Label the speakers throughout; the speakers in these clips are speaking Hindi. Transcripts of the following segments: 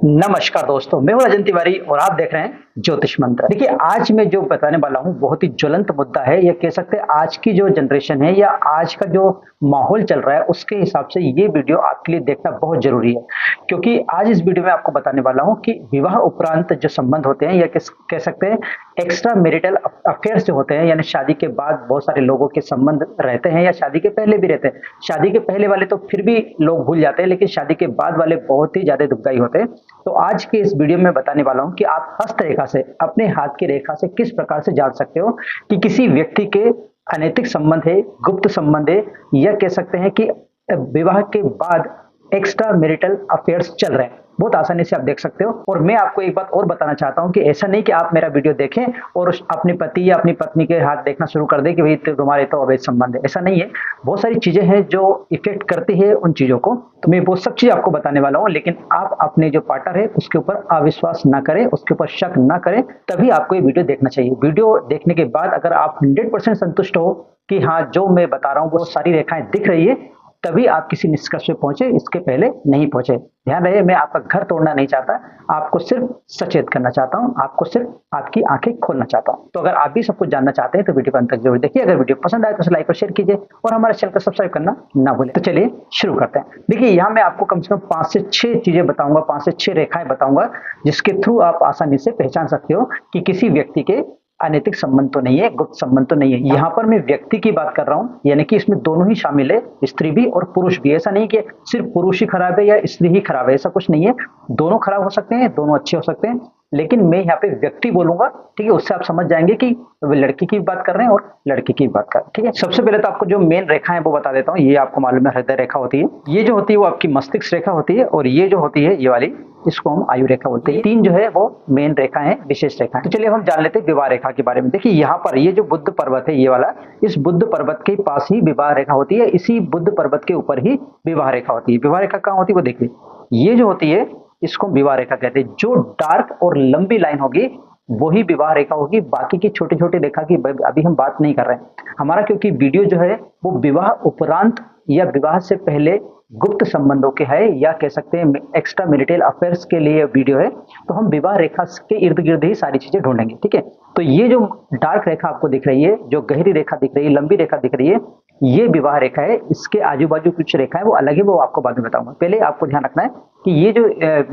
Speaker 1: नमस्कार दोस्तों, मैं हूं राजन तिवारी और आप देख रहे हैं ज्योतिष मंत्र। देखिए, आज मैं जो बताने वाला हूं बहुत ही ज्वलंत मुद्दा है। या कह सकते हैं आज की जो जनरेशन है या आज का जो माहौल चल रहा है उसके हिसाब से ये वीडियो आपके लिए देखना बहुत जरूरी है। क्योंकि आज इस वीडियो में आपको बताने वाला हूं कि विवाह उपरांत जो संबंध होते हैं या कह सकते हैं एक्स्ट्रा मैरिटल अफेयर्स जो होते हैं, यानी शादी के बाद बहुत सारे लोगों के संबंध रहते हैं या शादी के पहले भी रहते हैं। शादी के पहले वाले तो फिर भी लोग भूल जाते हैं, लेकिन शादी के बाद वाले बहुत ही ज्यादा दुखदायी होते हैं। तो आज के इस वीडियो में बताने वाला हूं कि आप हस्तरेखा से, अपने हाथ की रेखा से किस प्रकार से जान सकते हो कि किसी व्यक्ति के अनैतिक संबंध है, गुप्त संबंध है, या कह सकते हैं कि विवाह के बाद एक्स्ट्रा मैरिटल अफेयर्स चल रहे हैं। बहुत आसानी से आप देख सकते हो। और मैं आपको एक बात और बताना चाहता हूं कि ऐसा नहीं कि आप मेरा वीडियो देखें और अपने पति या अपनी पत्नी के हाथ देखना शुरू कर दें कि भाई तुम्हारे तो अवैध संबंध है। ऐसा नहीं है। बहुत सारी चीजें हैं जो इफेक्ट करती है उन चीजों को, तो मैं वो सब चीज आपको बताने वाला हूं। लेकिन आप अपने जो पार्टनर है उसके ऊपर अविश्वास ना करें, उसके ऊपर शक ना करें, तभी आपको ये वीडियो देखना चाहिए। वीडियो देखने के बाद अगर आप 100% संतुष्ट हो कि हाँ, जो मैं बता रहा हूँ वो सारी रेखाएं दिख रही है, तभी आप किसी निष्कर्ष पे पहुंचे, इसके पहले नहीं पहुंचे। ध्यान रहे, मैं आपका घर तोड़ना नहीं चाहता, आपको सिर्फ सचेत करना चाहता हूं, आपको सिर्फ आपकी आंखें खोलना चाहता हूं। तो अगर आप भी सब कुछ जानना चाहते हैं तो वीडियो को अंत तक जरूर देखिए। अगर वीडियो पसंद आए तो लाइक और शेयर कीजिए और हमारे चैनल को सब्सक्राइब करना ना भूलें। तो चलिए शुरू करते हैं। देखिए, यहाँ मैं आपको कम से कम 5 से 6 चीजें बताऊंगा, 5 से 6 रेखाएं बताऊंगा, जिसके थ्रू आप आसानी से पहचान सकते हो कि किसी व्यक्ति के अनैतिक संबंध तो नहीं है, गुप्त संबंध तो नहीं है। यहाँ पर मैं व्यक्ति की बात कर रहा हूँ, यानी कि इसमें दोनों ही शामिल है, स्त्री भी और पुरुष भी। ऐसा नहीं कि सिर्फ पुरुष ही खराब है या स्त्री ही खराब है, ऐसा कुछ नहीं है। दोनों खराब हो सकते हैं, दोनों अच्छे हो सकते हैं, लेकिन मैं यहाँ पे व्यक्ति बोलूंगा, ठीक है। उससे आप समझ जाएंगे कि वे लड़की की बात कर रहे हैं और लड़की की बात कर रहे हैं, ठीक है। सबसे पहले तो आपको जो मेन रेखा है वो बता देता हूँ। ये आपको मालूम है हृदय रेखा होती है, ये जो होती है वो आपकी मस्तिष्क रेखा होती है, और ये जो होती है ये वाली, इसको हम आयु रेखा बोलते हैं। 3 जो है वो मेन रेखा है, विशेष रेखा है। तो चलिए हम जान लेते हैं विवाह रेखा के बारे में। देखिए, यहाँ पर ये जो बुद्ध पर्वत है, ये वाला, इस बुद्ध पर्वत के पास ही विवाह रेखा होती है। इसी बुद्ध पर्वत के ऊपर ही विवाह रेखा होती है। विवाह रेखा कहाँ होती है वो देखिए, ये जो होती है इसको विवाह रेखा कहते हैं। जो डार्क और लंबी लाइन होगी वही विवाह रेखा होगी। बाकी की छोटी छोटी रेखा की अभी हम बात नहीं कर रहे हैं हमारा, क्योंकि वीडियो जो है वो विवाह उपरांत या विवाह से पहले गुप्त संबंधों के है, या कह सकते हैं एक्स्ट्रा मैरिटल अफेयर्स के लिए वीडियो है। तो हम विवाह रेखा के इर्द गिर्द ही सारी चीजें ढूंढेंगे, ठीक है। तो ये जो डार्क रेखा आपको दिख रही है, जो गहरी रेखा दिख रही है, लंबी रेखा दिख रही है, ये विवाह रेखा है। इसके आजू बाजू कुछ रेखा है वो अलग है, वो आपको बाद में बताऊंगा। पहले आपको ध्यान रखना है कि ये जो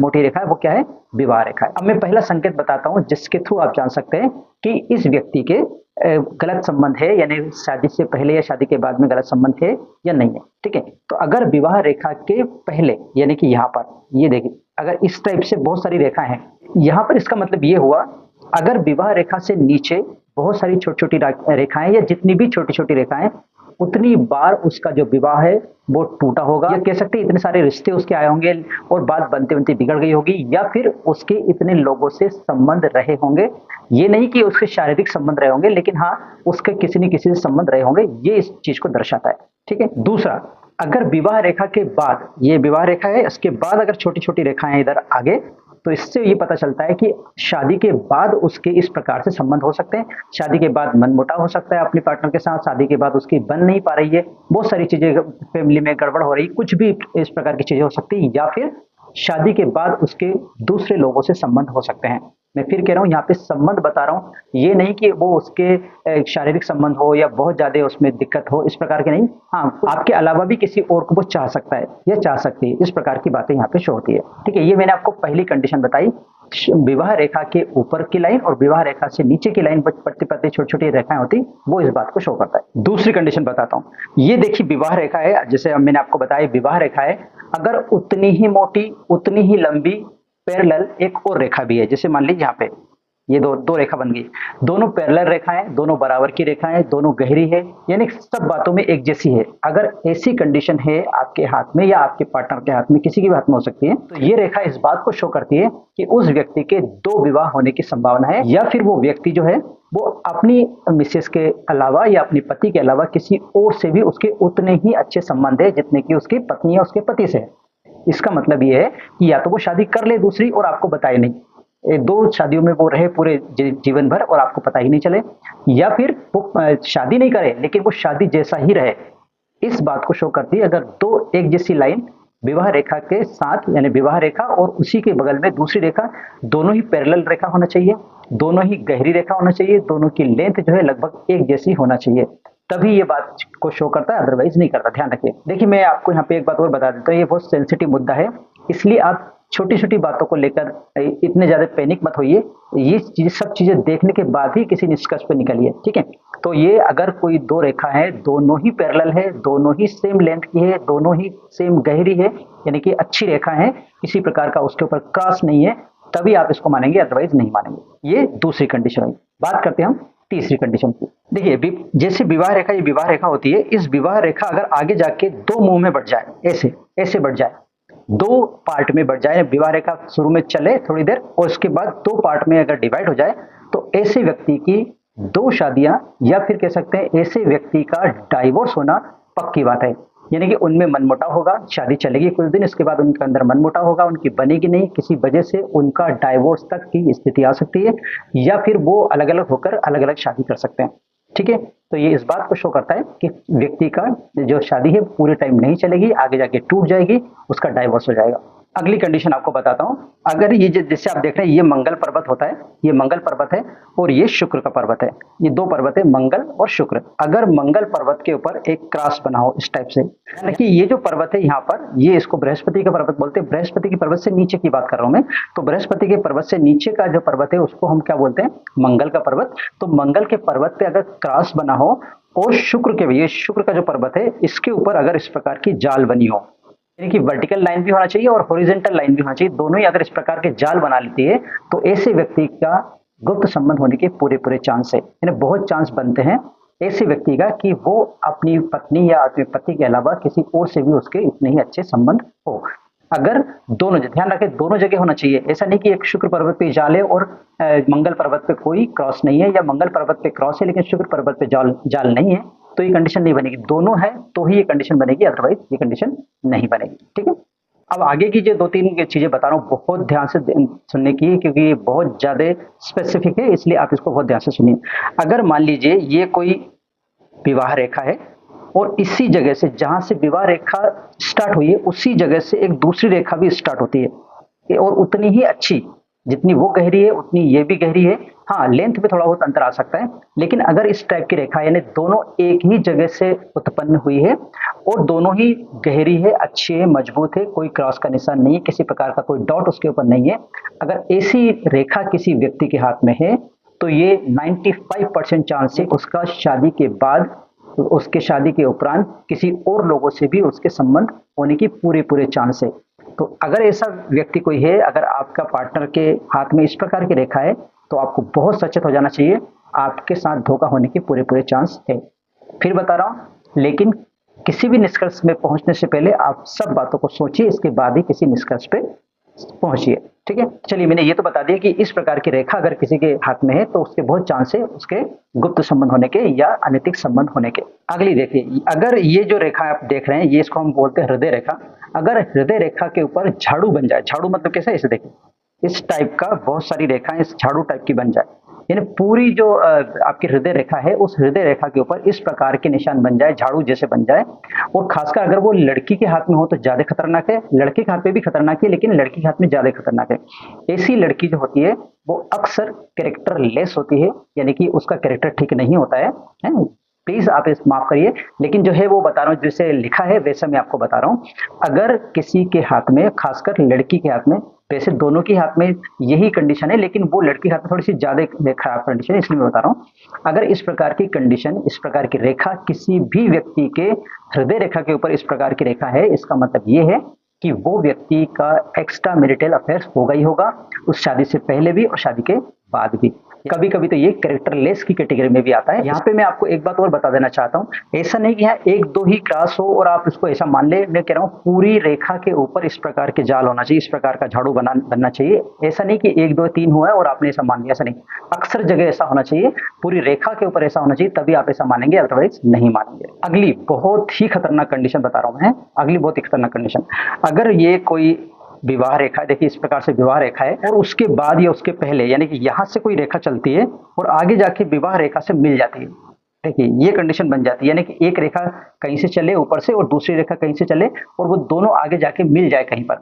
Speaker 1: मोटी रेखा है वो क्या है, विवाह रेखा है। अब मैं पहला संकेत बताता हूं जिसके थ्रू आप जान सकते हैं कि इस व्यक्ति के गलत संबंध है, यानी शादी से पहले या शादी के बाद में गलत संबंध है या नहीं है, ठीक है। तो अगर विवाह रेखा के पहले, यानी कि यहाँ पर ये देखिए, अगर इस टाइप से बहुत सारी रेखा है यहाँ पर, इसका मतलब ये हुआ अगर विवाह रेखा से नीचे बहुत सारी छोटी छोटी रेखाएं, या जितनी भी छोटी छोटी रेखाएं, उतनी बार उसका जो विवाह है वो टूटा होगा, या कह सकते हैं इतने सारे रिश्ते उसके आए होंगे और बात बनते बनते बिगड़ गई होगी, या फिर उसके इतने लोगों से संबंध रहे होंगे। ये नहीं कि उसके शारीरिक संबंध रहे होंगे, लेकिन हाँ, उसके किसी न किसी से संबंध रहे होंगे। ये इस चीज को दर्शाता है, ठीक है। दूसरा, अगर विवाह रेखा के बाद, ये विवाह रेखा है, इसके बाद अगर छोटी छोटी रेखाएं इधर आगे, तो इससे ये पता चलता है कि शादी के बाद उसके इस प्रकार से संबंध हो सकते हैं। शादी के बाद मनमुटाव हो सकता है अपने पार्टनर के साथ, शादी के बाद उसकी बन नहीं पा रही है, बहुत सारी चीजें फैमिली में गड़बड़ हो रही है, कुछ भी इस प्रकार की चीजें हो सकती है। या फिर शादी के बाद उसके दूसरे लोगों से संबंध हो सकते हैं। मैं फिर कह रहा हूँ, यहाँ पे संबंध बता रहा हूँ, ये नहीं कि वो उसके शारीरिक संबंध हो या बहुत ज्यादा उसमें दिक्कत हो, इस प्रकार के नहीं। हाँ, आपके अलावा भी किसी और को वो चाह सकता है या चाह सकती है, इस प्रकार की बातें यहाँ पे शो होती है, ठीक है। ये मैंने आपको पहली कंडीशन बताई, विवाह रेखा के ऊपर की लाइन और विवाह रेखा से नीचे की लाइन पड़ती पड़ती छोटी छोटी रेखाएं होती, वो इस बात को शो करता है। दूसरी कंडीशन बताता हूँ। ये देखिए विवाह रेखा है, जैसे मैंने आपको बताया विवाह रेखा है, अगर उतनी ही मोटी, उतनी ही लंबी पैरेलल एक और रेखा भी है। जैसे मान लीजिए यहाँ पे ये दो रेखा बन गई, दोनों पैरेलल रेखाएं, दोनों बराबर की रेखाएं, दोनों गहरी है, यानी सब बातों में एक जैसी है। अगर ऐसी कंडीशन है आपके हाथ में या आपके पार्टनर के हाथ में, किसी के भी हाथ में हो सकती है, तो ये रेखा इस बात को शो करती है कि उस व्यक्ति के 2 विवाह होने की संभावना है, या फिर वो व्यक्ति जो है वो अपनी मिसेस के अलावा या अपनी पति के अलावा किसी और से भी उसके उतने ही अच्छे संबंध है जितने की उसकी पत्नी या उसके पति से है। इसका मतलब ये है कि या तो वो शादी कर ले दूसरी और आपको बताए नहीं, 2 शादियों में वो रहे पूरे जीवन भर और आपको पता ही नहीं चले, या फिर वो शादी नहीं करे लेकिन वो शादी जैसा ही रहे। इस बात को शो करती है अगर 2 एक जैसी लाइन विवाह रेखा के साथ यानी विवाह रेखा और उसी के बगल में दूसरी रेखा, दोनों ही पैरेलल रेखा होना चाहिए, दोनों ही गहरी रेखा होना चाहिए, दोनों की लेंथ जो है लगभग एक जैसी होना चाहिए, तभी ये बात को शो करता है, अदरवाइज नहीं करता। ध्यान रखिए। देखिए मैं आपको यहाँ पे एक बात और बता देता हूँ, ये बहुत सेंसिटिव मुद्दा है, इसलिए आप छोटी छोटी बातों को लेकर इतने ज्यादा पैनिक मत होइए। ये सब चीजें देखने के बाद ही किसी निष्कर्ष पे निकलिए, ठीक है। तो ये अगर कोई दो रेखा है, दोनों ही पैरेलल है, दोनों ही सेम लेंथ की है, दोनों ही सेम गहरी है, यानी कि अच्छी रेखा है, किसी प्रकार का उसके ऊपर क्रॉस नहीं है, तभी आप इसको मानेंगे, अदरवाइज नहीं मानेंगे। ये दूसरी कंडीशन हुई। बात करते हैं हम तीसरी कंडीशन की। देखिए जैसे विवाह रेखा, ये विवाह रेखा होती है, इस विवाह रेखा अगर आगे जाके दो मुंह में बढ़ जाए, ऐसे ऐसे बढ़ जाए, दो पार्ट में बढ़ जाए, विवाह रेखा शुरू में चले थोड़ी देर और उसके बाद दो पार्ट में अगर डिवाइड हो जाए, तो ऐसे व्यक्ति की दो शादियां या फिर कह सकते हैं ऐसे व्यक्ति का डाइवोर्स होना पक्की बात है। यानी कि उनमें मनमुटाव होगा, शादी चलेगी कुछ दिन, इसके बाद उनके अंदर मनमुटाव होगा, उनकी बनेगी नहीं, किसी वजह से उनका डाइवोर्स तक की स्थिति आ सकती है, या फिर वो अलग अलग होकर अलग अलग शादी कर सकते हैं, ठीक है। तो ये इस बात को शो करता है कि व्यक्ति का जो शादी है पूरे टाइम नहीं चलेगी, आगे जाके टूट जाएगी, उसका डाइवोर्स हो जाएगा। अगली कंडीशन आपको बताता हूं। अगर ये जैसे आप देख रहे हैं, ये मंगल पर्वत होता है, ये मंगल पर्वत है और ये शुक्र का पर्वत है, ये दो पर्वत है मंगल और शुक्र। अगर मंगल पर्वत के ऊपर एक क्रॉस बना हो इस टाइप से, देखिए ये जो पर्वत है यहाँ पर, ये इसको बृहस्पति का पर्वत बोलते हैं। बृहस्पति के पर्वत से नीचे की बात कर रहा हूं मैं, तो बृहस्पति के पर्वत से नीचे का जो पर्वत है उसको हम क्या बोलते हैं, मंगल का पर्वत। तो मंगल के पर्वत पे अगर क्रॉस बना हो और शुक्र के, ये शुक्र का जो पर्वत है इसके ऊपर अगर इस प्रकार की जाल बनी हो, यानी कि वर्टिकल लाइन भी होना चाहिए और हॉरिजॉन्टल लाइन भी होना चाहिए, दोनों ही अगर इस प्रकार के जाल बना लेती है, तो ऐसे व्यक्ति का गुप्त संबंध होने के पूरे पूरे चांस है, यानी बहुत चांस बनते हैं ऐसे व्यक्ति का कि वो अपनी पत्नी या अपने पति के अलावा किसी और से भी उसके इतने ही अच्छे संबंध हो। अगर दोनों, ध्यान रखें दोनों जगह होना चाहिए, ऐसा नहीं कि एक शुक्र पर्वत पे जाल है और मंगल पर्वत पे कोई क्रॉस नहीं है, या मंगल पर्वत पे क्रॉस है लेकिन शुक्र पर्वत पे जाल नहीं है, तो ये कंडीशन नहीं बनेगी। दोनों है तो ही ये कंडीशन बनेगी, अदरवाइज ये कंडीशन नहीं बनेगी, ठीक है। अब आगे की जो दो तीन चीजें बता रहा हूँ, बहुत ध्यान से सुनने की, क्योंकि ये बहुत ज्यादा स्पेसिफिक है, इसलिए आप इसको बहुत ध्यान से सुनिए। अगर मान लीजिए ये कोई विवाह रेखा है और इसी जगह से, जहां से विवाह रेखा स्टार्ट हुई है उसी जगह से एक दूसरी रेखा भी स्टार्ट होती है और उतनी ही अच्छी, जितनी वो गहरी है उतनी ये भी गहरी है। हाँ, लेंथ में थोड़ा बहुत अंतर आ सकता है, लेकिन अगर इस टाइप की रेखा यानी दोनों एक ही जगह से उत्पन्न हुई है और दोनों ही गहरी है, अच्छी है, मजबूत है, कोई क्रॉस का निशान नहीं है, किसी प्रकार का कोई डॉट उसके ऊपर नहीं है, अगर ऐसी रेखा किसी व्यक्ति के हाथ में है, तो ये 95% चांस है उसका शादी के बाद, उसके शादी के उपरांत किसी और लोगों से भी उसके संबंध होने की पूरे चांस है। तो अगर ऐसा व्यक्ति कोई है, अगर आपका पार्टनर के हाथ में इस प्रकार की रेखा है, तो आपको बहुत सचेत हो जाना चाहिए, आपके साथ धोखा होने के पूरे चांस है। फिर बता रहा हूं, लेकिन किसी भी निष्कर्ष में पहुंचने से पहले आप सब बातों को सोचिए, इसके बाद ही किसी निष्कर्ष पे पहुंचिए, ठीक है। चलिए, मैंने ये तो बता दिया कि इस प्रकार की रेखा अगर किसी के हाथ में है तो उसके बहुत चांस है उसके गुप्त संबंध होने के या अनैतिक संबंध होने के। अगली देखिए, अगर ये जो रेखा आप देख रहे हैं, ये इसको हम बोलते हैं हृदय रेखा। अगर हृदय रेखा के ऊपर झाड़ू बन जाए, झाड़ू मतलब कैसा है, इसे देखिए, इस टाइप का बहुत सारी रेखाएं इस झाड़ू टाइप की बन जाए, यानी पूरी जो आपकी हृदय रेखा है उस हृदय रेखा के ऊपर इस प्रकार के निशान बन जाए, झाड़ू जैसे बन जाए, और खासकर अगर वो लड़की के हाथ में हो तो ज्यादा खतरनाक है, लड़के के हाथ में भी खतरनाक है लेकिन लड़की के हाथ में ज्यादा खतरनाक है। ऐसी लड़की जो होती है वो अक्सर कैरेक्टर लेस होती है, यानी कि उसका कैरेक्टर ठीक नहीं होता है। प्लीज आप इस माफ करिए, लेकिन जो है वो बता रहा हूँ, जैसे लिखा है वैसा मैं आपको बता रहा हूँ। अगर किसी के हाथ में, खासकर लड़की के हाथ में, वैसे दोनों के हाथ में यही कंडीशन है, लेकिन वो लड़की के हाथ में थोड़ी सी ज्यादा खराब कंडीशन है, इसलिए मैं बता रहा हूँ। अगर इस प्रकार की कंडीशन, इस प्रकार की रेखा किसी भी व्यक्ति के हृदय रेखा के ऊपर इस प्रकार की रेखा है, इसका मतलब ये है कि वो व्यक्ति का एक्स्ट्रा मैरिटल अफेयर्स होगा ही होगा, उस शादी से पहले भी और शादी के बाद भी। कभी कभी तो ये कैरेक्टर लेस की कैटेगरी में भी आता है। यहाँ पे मैं आपको एक बात और बता देना चाहता हूँ, ऐसा नहीं कि यहाँ एक दो ही क्रॉस हो और आप इसको ऐसा मान ले, मैं कह रहा हूँ पूरी रेखा के ऊपर इस प्रकार के जाल होना चाहिए, इस प्रकार का झाड़ू बनना चाहिए। ऐसा नहीं कि एक दो तीन हुआ है और आपने ऐसा मान लिया, ऐसा नहीं, अक्सर जगह ऐसा होना चाहिए, पूरी रेखा के ऊपर ऐसा होना चाहिए, तभी आप ऐसा मानेंगे, अदरवाइज नहीं मानेंगे। अगली बहुत ही खतरनाक कंडीशन बता रहा हूँ मैं, अगली बहुत ही खतरनाक कंडीशन, अगर ये कोई विवाह रेखा, देखिए इस प्रकार से विवाह रेखा है और उसके बाद या उसके पहले, यानी कि यहां से कोई रेखा चलती है और आगे जाके विवाह रेखा से मिल जाती है, देखिए ये कंडीशन बन जाती है, यानी कि एक रेखा कहीं से चले ऊपर से और दूसरी रेखा कहीं से चले और वो दोनों आगे जाके मिल जाए कहीं पर।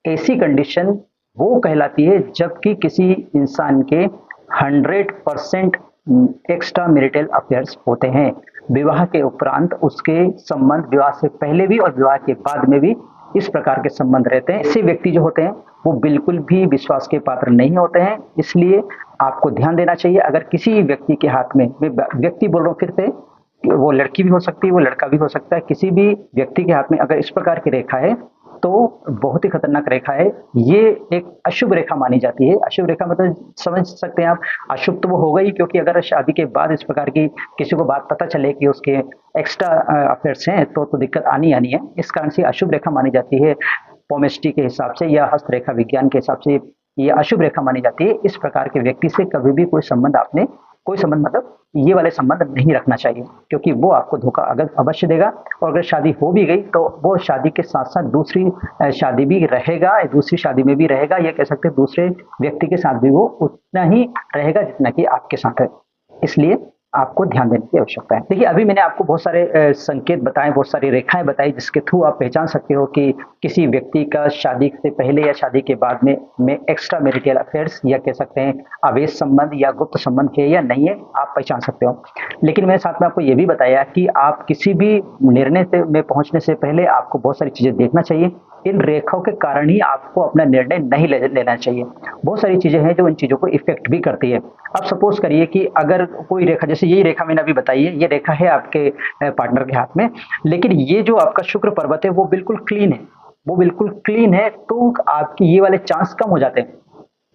Speaker 1: ऐसी कंडीशन वो कहलाती है जबकि किसी इंसान के 100% एक्स्ट्रा मैरिटल अफेयर्स होते हैं। विवाह के उपरांत उसके संबंध विवाह से पहले भी और विवाह के बाद में भी इस प्रकार के संबंध रहते हैं। ऐसे व्यक्ति जो होते हैं वो बिल्कुल भी विश्वास के पात्र नहीं होते हैं। इसलिए आपको ध्यान देना चाहिए, अगर किसी व्यक्ति के हाथ में, मैं व्यक्ति बोल रहा हूँ फिर से, वो लड़की भी हो सकती है, वो लड़का भी हो सकता है, किसी भी व्यक्ति के हाथ में अगर इस प्रकार की रेखा है तो बहुत ही खतरनाक रेखा है। ये एक अशुभ रेखा मानी जाती है। अशुभ रेखा मतलब समझ सकते हैं आप, अशुभ तो वो हो गई क्योंकि अगर शादी के बाद इस प्रकार की किसी को बात पता चले कि उसके एक्स्ट्रा अफेयर्स हैं तो दिक्कत आनी है। इस कारण से अशुभ रेखा मानी जाती है। पोमेस्ट्री के हिसाब से या हस्तरेखा विज्ञान के हिसाब से ये अशुभ रेखा मानी जाती है। इस प्रकार के व्यक्ति से कभी भी कोई संबंध मतलब ये वाले संबंध नहीं रखना चाहिए, क्योंकि वो आपको धोखा अगर अवश्य देगा। और अगर शादी हो भी गई तो वो शादी के साथ साथ दूसरी शादी भी रहेगा, दूसरी शादी में भी रहेगा, या कह सकते हैं दूसरे व्यक्ति के साथ भी वो उतना ही रहेगा जितना कि आपके साथ है। इसलिए आपको ध्यान देने की आवश्यकता है। देखिए अभी मैंने आपको बहुत सारे संकेत बताए, बहुत सारी रेखाएं बताई जिसके थ्रू आप पहचान सकते हो कि किसी व्यक्ति का शादी से पहले या शादी के बाद में एक्स्ट्रा मैरिटल अफेयर्स या कह सकते हैं अवैध संबंध या गुप्त संबंध है या नहीं है, आप पहचान सकते हो। लेकिन मैंने साथ में आपको ये भी बताया कि आप किसी भी निर्णय में पहुंचने से पहले आपको बहुत सारी चीजें देखना चाहिए। इन रेखाओं के कारण ही आपको अपना निर्णय नहीं लेना चाहिए। बहुत सारी चीजें हैं जो इन चीजों को इफेक्ट भी करती है। अब सपोज करिए कि अगर कोई रेखा, जैसे यही रेखा मैंने अभी बताई है, ये रेखा है आपके पार्टनर के हाथ में, लेकिन ये जो आपका शुक्र पर्वत है वो बिल्कुल क्लीन है, वो बिल्कुल क्लीन है, तो आपकी ये वाले चांस कम हो जाते हैं।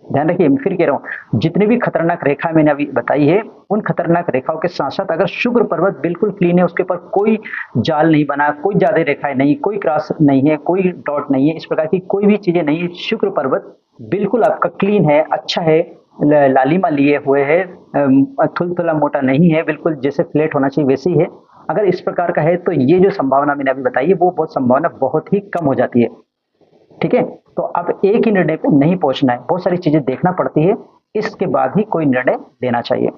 Speaker 1: ध्यान रखिए, मैं फिर कह रहा हूँ, जितनी भी खतरनाक रेखा मैंने अभी बताई है उन खतरनाक रेखाओं के साथ साथ अगर शुक्र पर्वत बिल्कुल क्लीन है, उसके ऊपर कोई जाल नहीं बना, कोई ज्यादा रेखाएं नहीं, कोई क्रॉस नहीं है, कोई डॉट नहीं है, इस प्रकार की कोई भी चीजें नहीं है, शुक्र पर्वत बिल्कुल आपका क्लीन है, अच्छा है, लालिमा लिए हुए है, थुलथुला मोटा नहीं है, बिल्कुल जैसे फ्लैट होना चाहिए वैसे ही है, अगर इस प्रकार का है तो ये जो संभावना मैंने अभी बताई है वो संभावना बहुत ही कम हो जाती है। ठीक है, तो अब एक ही निर्णय पे नहीं पहुंचना है, बहुत सारी चीजें देखना पड़ती है, इसके बाद ही कोई निर्णय लेना चाहिए।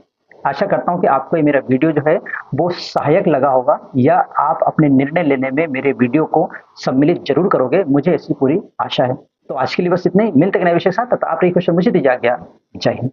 Speaker 1: आशा करता हूं कि आपको ये मेरा वीडियो जो है वो सहायक लगा होगा, या आप अपने निर्णय लेने में मेरे वीडियो को सम्मिलित जरूर करोगे, मुझे ऐसी पूरी आशा है। तो आज के लिए बस इतना ही, मिलते हैं नए विषय के साथ, तब आप रही क्वेश्चन मुझे दीजिए आज्ञा। जय हिंद।